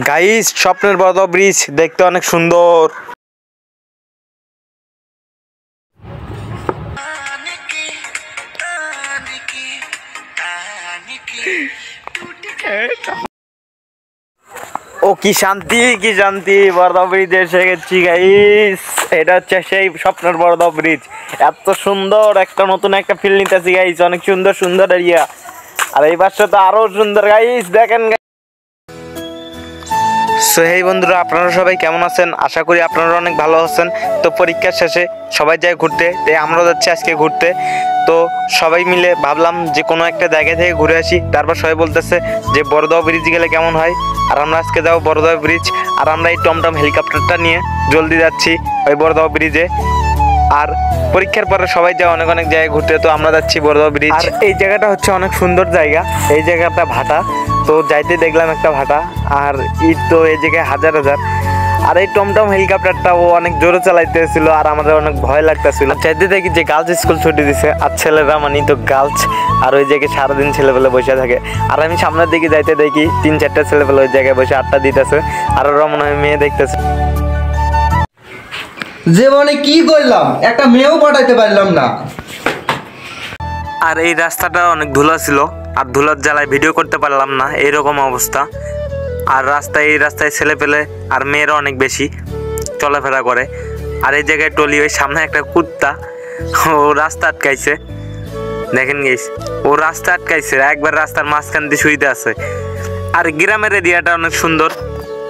Guys স্বপ্নের বড় bridge দেখতে অনেক সুন্দর। ও কি শান্তি কি শান্তি, বড় ব্রিজে এসে গেছি গাইস। এটা হচ্ছে সেই স্বপ্নের বড় ব্রিজ। এত সুন্দর একটা নতুন একটা ফিল নিতেছি গাইস, অনেক সুন্দর সুন্দর এরিয়া। আর এই পাশে তো আরো সুন্দর গাইস, দেখেন। সো হেই বন্ধুরা, আপনারা সবাই কেমন আছেন? আশা করি আপনারা অনেক ভালো আছেন। তো পরীক্ষার শেষে সবাই যায় ঘুরতে, তাই আমরাও যাচ্ছি আজকে ঘুরতে। তো সবাই মিলে ভাবলাম যে কোনো একটা জায়গা থেকে ঘুরে আসি। তারপর সবাই বলতেছে যে বড়দোয়া ব্রিজ গেলে কেমন হয়। আর আমরা আজকে যাবো বড়দোয়া ব্রিজ। আর আমরা এই টমটম হেলিকপ্টারটা নিয়ে জলদি যাচ্ছি ওই বড়দোয়া ব্রিজে। আর পরীক্ষার পরে সবাই যায় অনেক অনেক জায়গায় ঘুরতে, তো আমরা যাচ্ছি বড়দোয়া ব্রিজ। আর এই জায়গাটা হচ্ছে অনেক সুন্দর জায়গা। এই জায়গাটা ভাটা, তো যাইতে দেখলাম একটা ভাটা। আর ঈদ তো এই জায়গায় হাজার হাজার। আর এই টমটম হেলিকপ্টারটাও অনেক জোরে চালাইতেছিল, আর আমাদের অনেক ভয় লাগতেছিল। চাইতে দেখি যে গার্লস স্কুল ছুটি দিছে, আর ছেলেরা মানে তো গার্লস, আর ওই জায়গায় সারাদিন ছেলেবেলা বসে থাকে। আর আমি সামনের দিকে যাইতে দেখি 3-4টা ছেলেবেলা ওই জায়গায় বসে আড্ডা দিতেছে, আর ওরা মনে হয় মেয়ে দেখতেছে। জীবনে কি করলাম, একটা মেয়েও পাঠাইতে পারলাম না। আর এই রাস্তাটা অনেক ধুলা ছিল, আর ধুলার জ্বালায় ভিডিও করতে পারলাম না, এইরকম অবস্থা। আর এই রাস্তায় ছেলে পেলে আর মেয়েরা অনেক বেশি চলাফেরা করে। আর এই জায়গায় টলি, ওই সামনে একটা কুত্তা, ও রাস্তা আটকাইছে। দেখেন গেছ, ও রাস্তা আটকাইছে, একবার রাস্তার মাঝখান দিয়ে শুইতে আছে। আর গ্রামের এরিয়াটা অনেক সুন্দর,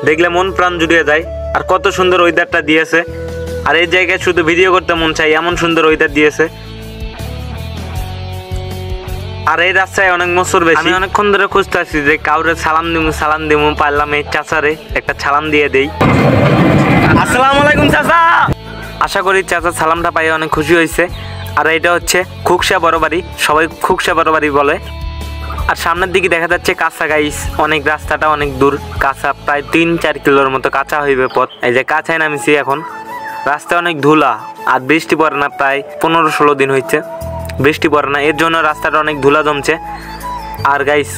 দেখলে মন প্রাণ জুড়িয়ে যায়। আর কত সুন্দর ওয়েদারটা দিয়েছে। আর এই জায়গায় শুধু ভিডিও করতে মন চাই, এমন সুন্দর ওয়েদার দিয়েছে। আর এই রাস্তায় অনেক মসুর বেশি। আমি অনেকক্ষণ ধরে খুঁজতে আসছি যে কাউরে সালাম দিমু পারলাম এই চাচারে একটা সালাম দিয়ে দেই। আসসালামু আলাইকুম চাচা। আশা করি চাচা সালামটা পাই অনেক খুশি হয়েছে। আর এটা হচ্ছে খুকসা বড় বাড়ি, সবাই খুকসা বড় বাড়ি বলে। আর সামনের দিকে দেখা যাচ্ছে কাঁচা গাইস, অনেক রাস্তাটা অনেক দূর, কাঁচা প্রায় 3-4 কিলোর মতো কাঁচা হইবে পথ। এই যে কাঁচায় নামিছি এখন। রাস্তা অনেক ধুলা, আর বৃষ্টি পড়ে না, প্রায় 15-16 দিন হয়েছে বৃষ্টি পড়ে না, এর জন্য রাস্তাটা অনেক ধুলা জমছে। আর গাইস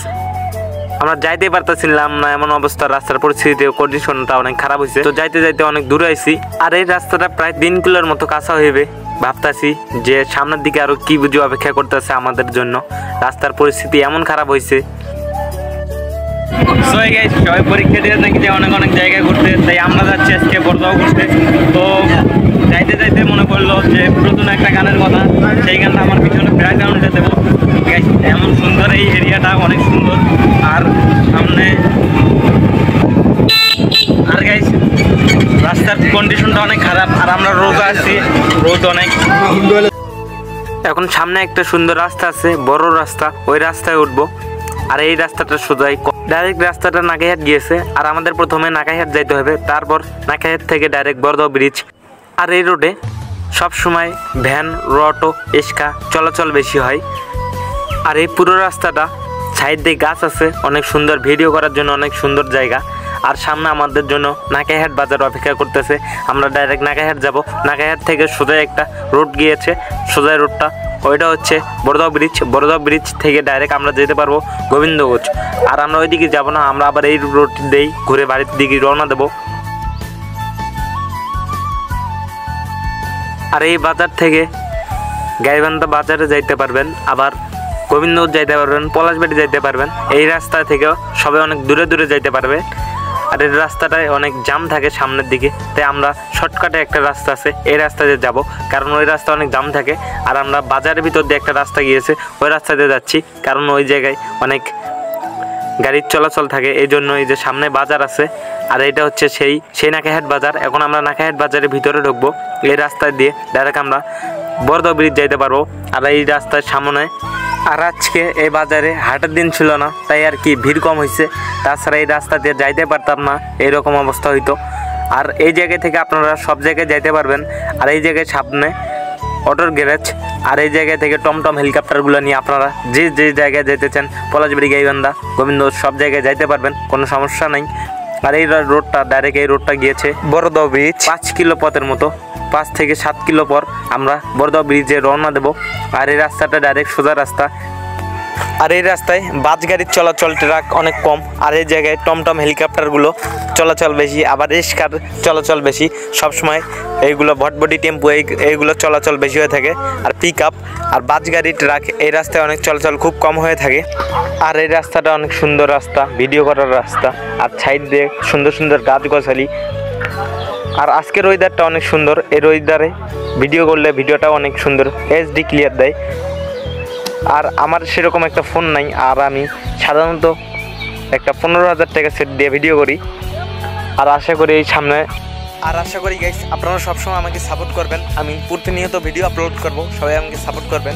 আমরা যাইতে পারতেছিলাম না, এমন অবস্থা, রাস্তার পরিস্থিতি কন্ডিশনটা অনেক খারাপ হয়েছে। তো যাইতে যাইতে অনেক দূরে আইছি। আর এই রাস্তাটা প্রায় 3 কিলোর মতো কাঁচা হইবে। ভাবতাছি যে সামনের দিকে আরো কি বুঝি অপেক্ষা করতেছে আমাদের জন্য, রাস্তার পরিস্থিতি এমন খারাপ হয়েছে। সবাই পরীক্ষা দিয়ে নাকি যে অনেক অনেক জায়গায় ঘুরতে, তাই আমরা যাচ্ছি আজকে বড়দোয়া ঘুরতে। তো যাইতে যাইতে মনে করলো যে নতুন একটা গানের কথা, সেই গানটা আমার পিছনে ব্যাকগ্রাউন্ডে দেবো। এমন সুন্দর এই এরিয়াটা, অনেক সুন্দর। আর সামনে আর গাইস রাস্তার কন্ডিশনটা অনেক খারাপ। আর আমরা রোদ আসছি, রোদ অনেক। এখন সামনে একটা সুন্দর রাস্তা আছে, বড় রাস্তা, ওই রাস্তায় উঠবো। আর এই রাস্তাটা সোজাই ডাইরেক্ট রাস্তাটা নাকাইহাট গিয়েছে। আর আমাদের প্রথমে নাকাইহাট যাইতে হবে, তারপর নাকাইহাট থেকে ডাইরেক্ট বড়দোয়া ব্রিজ। আর এই রোডে সবসময় ভ্যান, অটো, রিক্সা চলাচল বেশি হয়। আর এই পুরো রাস্তাটা সাইড দিয়ে গাছ আছে, অনেক সুন্দর, ভিডিও করার জন্য অনেক সুন্দর জায়গা। আর সামনে আমাদের জন্য নাকাইহাট বাজার অপেক্ষা করতেছে। আমরা ডাইরেক্ট নাকাইহাট যাব। নাকাইহাট থেকে সোজা একটা রোড গিয়েছে, সোজা রোডটা ওইটা হচ্ছে বড়দোয়া ব্রিজ। বড়দোয়া ব্রিজ থেকে ডাইরেক্ট আমরা যেতে পারবো গোবিন্দগঞ্জ। আর আমরা ওইদিকে যাব না, আমরা আবার এই রোড দিয়েই ঘুরে বাড়ির দিকে রওনা দেবো। আর এই বাজার থেকে গাইবান্ধা বাজারে যাইতে পারবেন, আবার গোবিন্দগঞ্জ যাইতে পারবেন, পলাশবাড়ি যাইতে পারবেন। এই রাস্তা থেকেও সবাই অনেক দূরে দূরে যাইতে পারবে। আর এই রাস্তাটায় অনেক জাম থাকে সামনের দিকে, তাই আমরা শর্টকাটে একটা রাস্তা আছে, এই রাস্তাতে যাব, কারণ ওই রাস্তা অনেক জাম থাকে। আর আমরা বাজারের ভিতর দিয়ে একটা রাস্তা গিয়েছে, ওই রাস্তাতে যাচ্ছি, কারণ ওই জায়গায় অনেক গাড়ির চলাচল থাকে, এই জন্য। এই যে সামনে বাজার আছে, আর এটা হচ্ছে সেই নাকাইহাট বাজার। এখন আমরা নাকাইহাট বাজারের ভিতরে ঢুকবো। এই রাস্তা দিয়ে ডাইরেক্ট আমরা বড়দোয়া ব্রিজ যাইতে পারবো। আর এই রাস্তার সামনে, আর আজকে এই বাজারে হাটের দিন ছিল না, তাই আর কি ভিড় কম হয়েছে। তাছাড়া এই রাস্তা দিয়ে যাইতে পারতাম না, এইরকম অবস্থা হইতো। আর এই জায়গা থেকে আপনারা সব জায়গায় যাইতে পারবেন। আর এই জায়গায় সামনে অটোর গ্যারেজ। আর এই জায়গা থেকে টমটম হেলিকপ্টারগুলো নিয়ে আপনারা যে যে জায়গায় যেতে চান, পলাশবাড়ি, গাইবান্ধা, গোবিন্দগঞ্জ, সব জায়গায় যাইতে পারবেন, কোনো সমস্যা নাই। আর এই রোডটা ডাইরেক্ট এই রোডটা গিয়েছে বড়দোয়া ব্রিজ। 5 কিলো পথের মতো, 5 থেকে 7 কিলো পর আমরা বড়দোয়া ব্রিজে রওনা দেব। আর এই রাস্তাটা ডাইরেক্ট সোজা রাস্তা। আর এই রাস্তায় বাস গাড়ির চলাচল ট্রাক অনেক কম, আর এই জায়গায় টমটম হেলিকপ্টারগুলো চলাচল বেশি, আবার রিক্সার চলাচল বেশি। সবসময় এইগুলো ভটভটি টেম্পো এইগুলো চলাচল বেশি হয়ে থাকে। আর পিক আপ আর বাস গাড়ি ট্রাক এই রাস্তায় অনেক চলাচল খুব কম হয়ে থাকে। আর এই রাস্তাটা অনেক সুন্দর রাস্তা, ভিডিও করার রাস্তা, আর সাইড দিয়ে সুন্দর সুন্দর গাছগাছালি। আর আজকের ওয়েদারটা অনেক সুন্দর, এর ওয়েদারে ভিডিও করলে ভিডিওটাও অনেক সুন্দর HD ক্লিয়ার দেয়। আর আমার সেরকম একটা ফোন নাই, আর আমি সাধারণত একটা 15,000 টাকা সেট দিয়ে ভিডিও করি। আর আশা করি গাইস আপনারা সবসময় আমাকে সাপোর্ট করবেন। আমি প্রতিনিয়ত ভিডিও আপলোড করব, সবাই আমাকে সাপোর্ট করবেন।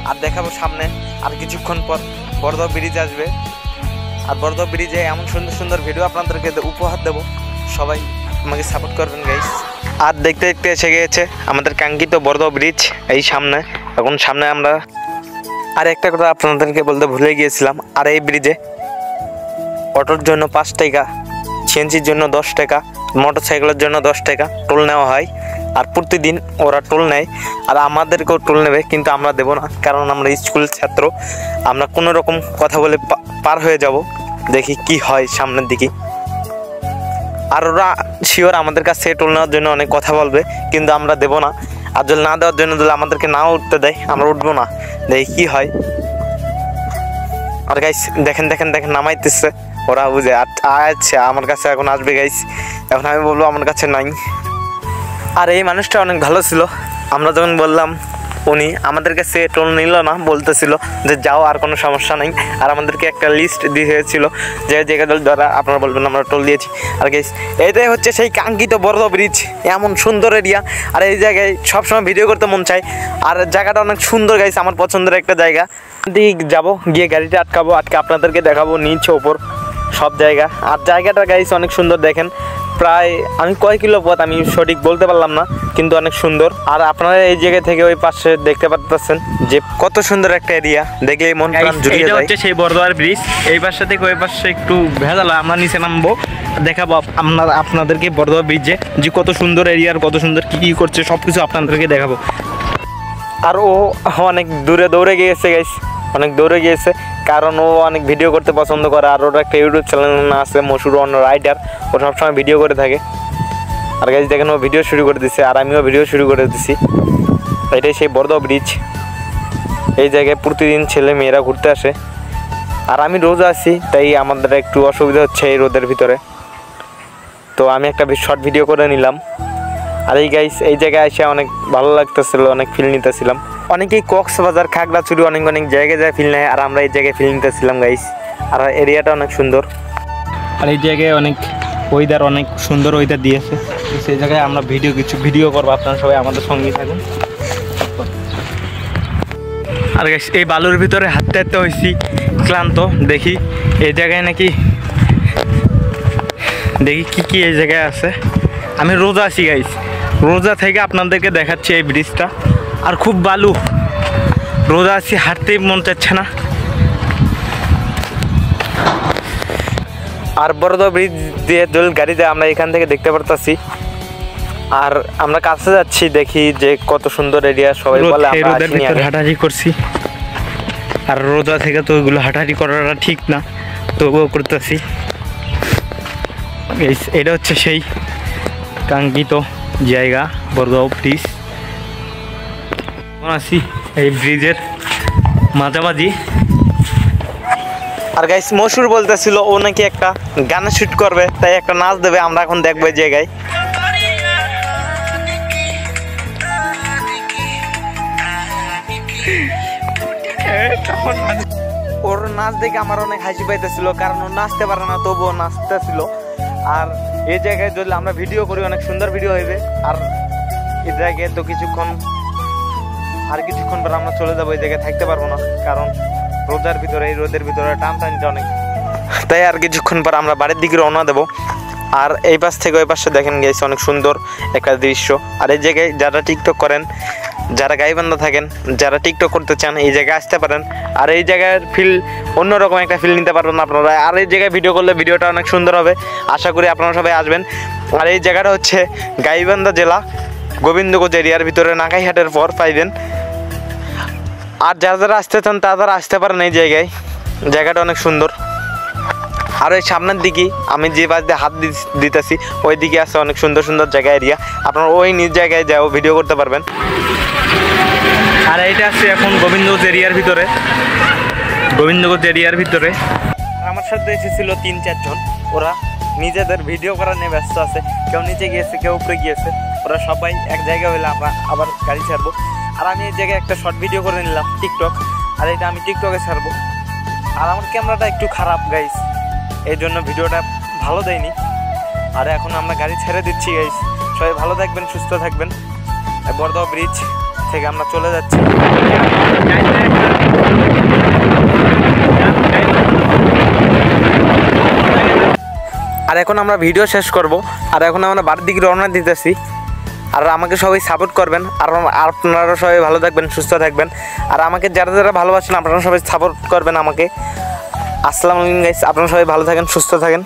আর দেখাবো সামনে আর কিছুক্ষণ পর বড়দহ ব্রিজ আসবে, আর বড়দহ ব্রিজে এমন সুন্দর সুন্দর ভিডিও আপনাদেরকে উপহার দেবো। সবাই আমাকে সাপোর্ট করবেন গাইস। আর দেখতে দেখতে এসে গিয়েছে আমাদের কাঙ্ক্ষিত বড়দহ ব্রিজ এই সামনে। এখন সামনে আমরা আর একটা কথা আপনাদেরকে বলতে ভুলে গিয়েছিলাম, আর এই ব্রিজে অটোর জন্য 5 টাকা, সিএনজির জন্য 10 টাকা, মোটর সাইকেলের জন্য 10 টাকা টোল নেওয়া হয়। আর প্রতিদিন ওরা টোল নেয়, আর আমাদেরকেও টোল নেবে, কিন্তু আমরা দেবো না, কারণ আমরা স্কুল ছাত্র। আমরা কোনো রকম কথা বলে পার হয়ে যাব, দেখি কি হয় সামনের দিকে। আর ওরা শিওর আমাদের কাছে টোল নেওয়ার জন্য অনেক কথা বলবে, কিন্তু আমরা দেবো না। আর যদি না দেওয়ার জন্য যদি আমাদেরকে নাও উঠতে দেয়, আমরা উঠবো না, দেখি কি হয়। আর গাইস দেখেন নামাইতেছে ওরা, বুঝে। আচ্ছা আমার কাছে এখন আসবে গাইস, এখন আমি বলবো আমার কাছে নাই। আর এই মানুষটা অনেক ভালো ছিল, আমরা যখন বললাম উনি আমাদের কাছে টোল নিল না, বলতেছিল যে যাও, আর কোনো সমস্যা নেই। আর আমাদেরকে একটা লিস্ট দিয়েছিল যে জায়গাগুলো দ্বারা আপনারা বলবেন আমরা টোল দিয়েছি। আর গাইস এটাই হচ্ছে সেই কাঙ্ক্ষিত বড়দহ ব্রিজ, এমন সুন্দর এরিয়া। আর এই জায়গায় সবসময় ভিডিও করতে মন চায়, আর জায়গাটা অনেক সুন্দর গাইস, আমার পছন্দের একটা জায়গা। দিক যাবো, গিয়ে গাড়িটা আটকে আপনাদেরকে দেখাবো নিচে ওপর সব জায়গা। আর জায়গাটা গাইস অনেক সুন্দর, দেখেন প্রায় আমি কয় কিলো পথ আমি সঠিক বলতে পারলাম না, কিন্তু অনেক সুন্দর। আর আপনারা এই জায়গা থেকে ওই পাশে দেখতে পাচ্ছেন যে কত সুন্দর একটা এরিয়া, দেখলে মন প্রাণ জুড়িয়ে যায়। এটা হচ্ছে সেই বড়দহ ব্রিজ, এই পাশে থেকে ওই পাশে একটু ভেজাল, আমরা নিচে নামবো, দেখাবো আপনাদেরকে বড়দহ ব্রিজে যে কত সুন্দর এরিয়ার, কত সুন্দর কী করছে সব কিছু আপনাদেরকে দেখাবো। আর ও অনেক দূরে দৌড়ে গিয়েছে গাইস, অনেক দৌড়ে গিয়েছে, কারণ ও অনেক ভিডিও করতে পছন্দ করে। আর ওর একটা ইউটিউব চ্যানেল আছে মশুর অন রাইডার, ও সবসময় ভিডিও করে থাকে। আর গাইস দেখেন ও ভিডিও শুরু করে দিছে, আর আমিও ভিডিও শুরু করে দিছি। এটাই সেই বড়দহ ব্রিজ, এই জায়গায় প্রতিদিন ছেলে মেয়েরা ঘুরতে আসে। আর আমি রোজ আসি, তাই আমাদের একটু অসুবিধা হচ্ছে এই রোদের ভিতরে, তো আমি একটা শর্ট ভিডিও করে নিলাম। আর এই গাইস এই জায়গায় এসে অনেক ভালো লাগতেছিল, অনেক ফিল নিতেছিলাম। অনেকেই কক্সবাজার, খাগড়াছড়ি অনেক জায়গায় যায় ফিল নেয়, আর আমরা এই জায়গায় ফিল নিতেছিলাম গাইস। আর এরিয়াটা অনেক সুন্দর, আর এই জায়গায় অনেক ওয়েদার, অনেক সুন্দর ওয়েদার দিয়েছে। সেই জায়গায় আমরা ভিডিও করবো, আপনারা সবাই আমাদের সঙ্গেই থাকুন। আর গাইস এই বালুর ভিতরে হাঁটতে হয়েছি ক্লান্ত। দেখি এই জায়গায় নাকি কি এই জায়গায় আছে। আমি রোজা আছি গাইস, রোজা থেকে আপনাদেরকে দেখাচ্ছি এই ব্রিজটা। আর খুব বালু, রোজা আছি, হাঁটতেই মন চাচ্ছে না। আর বড়দহ ব্রিজ দিয়ে গাড়িতে আমরা এখান থেকে দেখতে পারতাছি। আর আমরা কাছে যাচ্ছি, দেখি যে কত সুন্দর এরিয়া। সবাই বলে আমরা হাঁটাহাঁটি করছি, আর রোজা থেকে তো ওইগুলো হাঁটাহাঁটি করাটা ঠিক না, তবুও করতেছি। এটা হচ্ছে সেই কাঙ্ক্ষিত জায়গা বড়দহ ব্রিজ। আছি এই ব্রিজের মাঝামাঝি। আর গাইস মশুর বলতেছিল ও নাকি একটা গানে শুট করবে, তাই একটা নাচ দেবে, আমরা এখন দেখবো এই জায়গায়। ওর নাচ দেখে আমার অনেক হাসি পাইতেছিল, কারণ ও নাচতে পারে না, তবুও নাচতেছিল। আর এই জায়গায় যদি আমরা ভিডিও করি অনেক সুন্দর ভিডিও হইবে। আর এই জায়গায় তো কিছুক্ষণ পর আমরা চলে যাবো, এই জায়গায় থাকতে পারবো না, কারণ রোদের ভিতরে টানতে অনেক, তাই আর কিছুক্ষণ পর আমরা বাড়ির দিকে রওনা দেবো। আর এই পাশ থেকে ওই পাশে দেখেন গেছে অনেক সুন্দর একটা দৃশ্য। আর এই জায়গায় যারা টিকটক করেন, যারা গাইবান্ধা থাকেন, যারা টিকটক করতে চান, এই জায়গায় আসতে পারেন। আর এই জায়গার ফিল অন্যরকম একটা ফিল নিতে পারবেন আপনারা। আর এই জায়গায় ভিডিও করলে ভিডিওটা অনেক সুন্দর হবে, আশা করি আপনারা সবাই আসবেন। আর এই জায়গাটা হচ্ছে গাইবান্ধা জেলা গোবিন্দগঞ্জ এরিয়ার ভিতরে, নাকাইহাটের পর পাইবেন। আর যারা যারা আসতে চান তারা আসতে পারেন এই জায়গায়, জায়গাটা অনেক সুন্দর। আর ওই সামনের দিকে আমি যে বাস দিয়ে হাত দিতেছি ওই দিকে আছে অনেক সুন্দর সুন্দর জায়গা এরিয়া, আপনারা ওই নিজ জায়গায় যাও ভিডিও করতে পারবেন। আর এইটা আছে এখন গোবিন্দগঞ্জ এরিয়ার ভিতরে, গোবিন্দগঞ্জ এরিয়ার ভিতরে আমার সাথে এসেছিল 3-4 জন, ওরা নিজেদের ভিডিও করা নিয়ে ব্যস্ত আছে, কেউ নিচে গিয়েছে কেউ উপরে গিয়েছে, ওরা সবাই এক জায়গায় হলে আমরা আবার গাড়ি ছাড়বো। আর আমি এই জায়গায় একটা শর্ট ভিডিও করে নিলাম টিকটক, আর এটা আমি টিকটকে ছাড়বো। আর আমার ক্যামেরাটা একটু খারাপ গাইস, এই জন্য ভিডিওটা ভালো দেয়নি। আর এখন আমরা গাড়ি ছেড়ে দিচ্ছি গাইস, সবাই ভালো থাকবেন সুস্থ থাকবেন। বর্দোয়া ব্রিজ থেকে আমরা চলে যাচ্ছি। আর এখন আমরা ভিডিও শেষ করব, আর এখন আমরা বাড়ির দিকে রওনা দিতেছি। আর আমাকে সবাই সাপোর্ট করবেন, আর আপনারা সবাই ভালো থাকবেন সুস্থ থাকবেন। আর আমাকে যারা যারা ভালোবাসেন আপনারা সবাই সাপোর্ট করবেন আমাকে। আসসালামু আলাইকুম গাইস, আপনারা সবাই ভালো থাকেন সুস্থ থাকেন।